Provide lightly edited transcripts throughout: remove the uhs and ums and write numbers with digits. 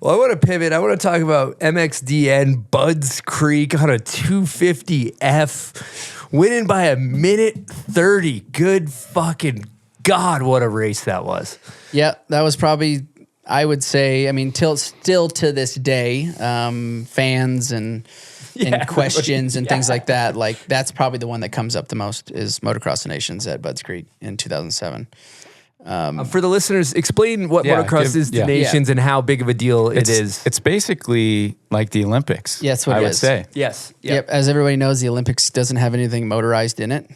Well, I want to pivot. I want to talk about MXDN Budds Creek on a 250F, winning by a minute 30. Good fucking God, what a race that was. Yeah, that was probably, I would say, I mean, still to this day, fans and questions and things like that, like that's probably the one that comes up the most is Motocross Nations at Budds Creek in 2007. For the listeners, explain what Motocross is to Nations and how big of a deal it is. It's basically like the Olympics. Yeah, that's what I it would is. say. Yes. Yep. As everybody knows, the Olympics doesn't have anything motorized in it.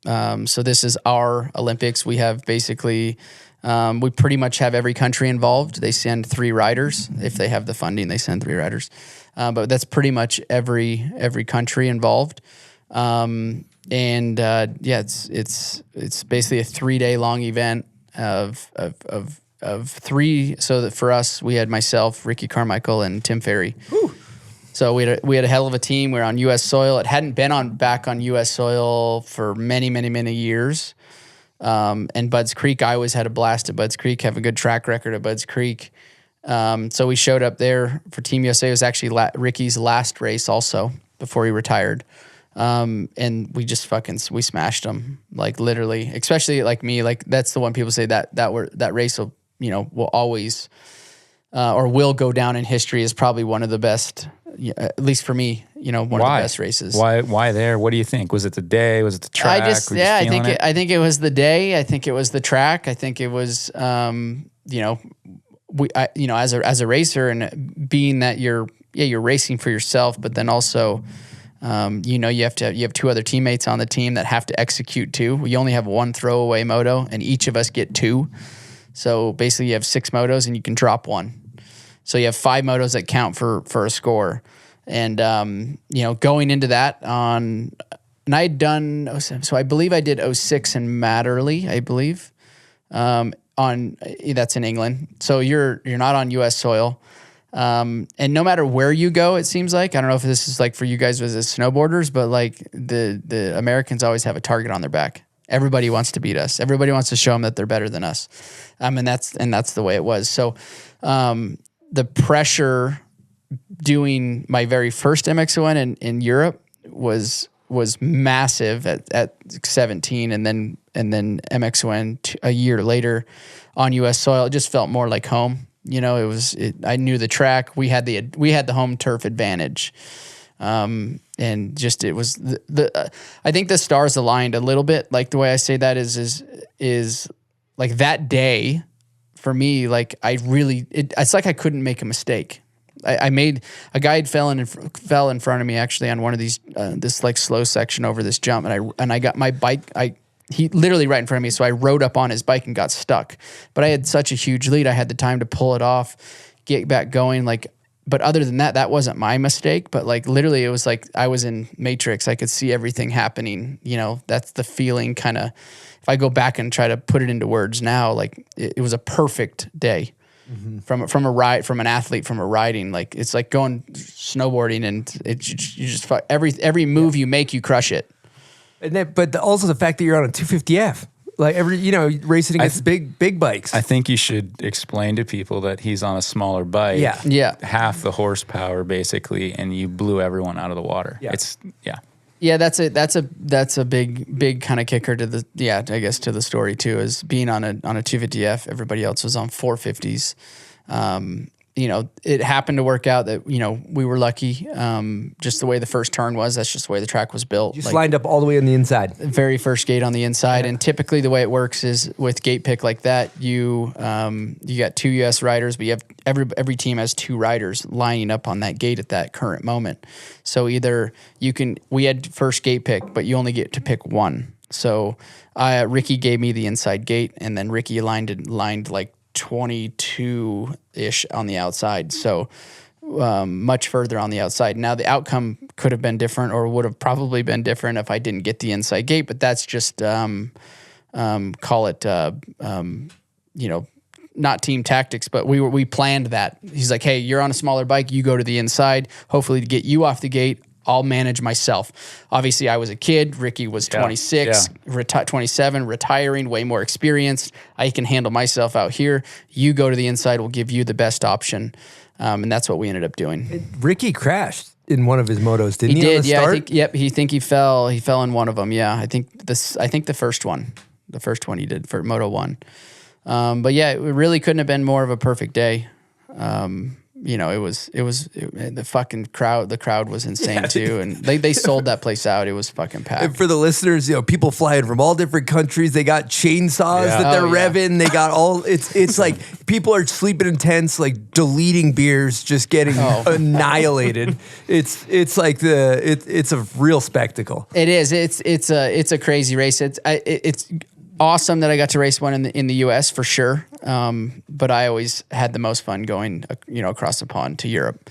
So this is our Olympics. We have basically, we pretty much have every country involved. They send 3 riders. If they have the funding, they send 3 riders. But that's pretty much every country involved. It's basically a 3-day long event of 3. So that for us, we had myself, Ricky Carmichael, and Tim Ferry. Whew. So we had a hell of a team. We were on U.S. soil. It hadn't been back on U.S. soil for many, many, many years. And Budds Creek, I always had a blast at Budds Creek, have a good track record at Budds Creek. So we showed up there for Team USA. It was actually Ricky's last race also before he retired. And we just we smashed them, like literally, especially like me, like that's the one people say that race will, will always, or will go down in history as probably one of the best, at least for me, one of the best races. Why there? What do you think? Was it the day? Was it the track? I think it was the day. I think it was the track. I think it was, as a racer and being that you're racing for yourself, but then also, you have 2 other teammates on the team that have to execute too. We only have 1 throwaway moto and each of us get 2. So basically you have 6 motos and you can drop 1. So you have 5 motos that count for a score. And, going into that and I'd done, so I believe I did 06 in Matterley, I believe, that's in England. So you're not on U.S. soil. And no matter where you go, it seems like, I don't know if this is like for you guys as snowboarders, but like the Americans always have a target on their back. Everybody wants to beat us. Everybody wants to show them that they're better than us. And that's the way it was. So, the pressure doing my very first MX1 in Europe was massive at 17, and then MX1 a year later on U.S. soil. It just felt more like home. I knew the track. We had the home turf advantage, and just it was I think the stars aligned a little bit. Like the way I say that is like that day for me. Like it's like I couldn't make a mistake. I made a guy fell in front of me actually on one of these this like slow section over this jump, and I got my bike. He literally right in front of me, so I rode up on his bike and got stuck. But I had such a huge lead, I had the time to pull it off, get back going. But other than that, that wasn't my mistake. But like literally, it was like I was in Matrix. I could see everything happening. That's the feeling. Kind of, if I go back and try to put it into words now, like it was a perfect day. Mm-hmm. From an athlete, from a riding, like it's like going snowboarding, and you just every move you make, you crush it. But also the fact that you're on a 250F, like racing against big bikes. I think you should explain to people that he's on a smaller bike. Yeah. Half the horsepower basically, and you blew everyone out of the water. Yeah, that's a big kind of kicker to the story too, is being on a 250F. Everybody else was on 450s. It happened to work out that, we were lucky. Just the way the first turn was, that's just the way the track was built. You just lined up all the way on the inside. Very first gate on the inside. Yeah. And typically the way it works is with gate pick like that, you got 2 US riders, but you have every team has 2 riders lining up on that gate at that current moment. So either we had first gate pick, but you only get to pick 1. So Ricky gave me the inside gate, and then Ricky lined like 22-ish on the outside, so much further on the outside. Now the outcome could have been different, or would have probably been different if I didn't get the inside gate, but that's just call it not team tactics, but we planned that. He's like, hey, you're on a smaller bike, you go to the inside, hopefully to get you off the gate. I'll manage myself. Obviously, I was a kid. Ricky was 26, 27, retiring, way more experienced. I can handle myself out here. You go to the inside, we'll give you the best option. And that's what we ended up doing. Ricky crashed in one of his motos, didn't he? He on did, the yeah. start? He fell in one of them. Yeah, I think the first one he did for Moto 1. But yeah, it really couldn't have been more of a perfect day. You know, the fucking crowd. The crowd was insane too, and they sold that place out. It was fucking packed. And for the listeners, people flying from all different countries. They got chainsaws Yeah. that they're Oh, yeah. revving. They got all. It's like people are sleeping in tents, like deleting beers, just getting annihilated. It's like it's a real spectacle. It is. It's a crazy race. It's awesome that I got to race one in the U.S. for sure. But I always had the most fun going, across the pond to Europe.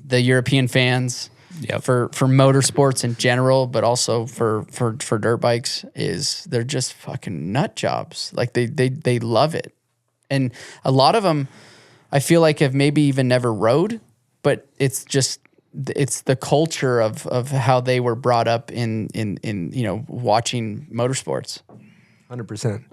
The European fans, Yep. for motorsports in general, but also for dirt bikes, they're just fucking nut jobs. Like they love it, and a lot of them, I feel like, have maybe even never rode, but it's the culture of how they were brought up in watching motorsports. 100%.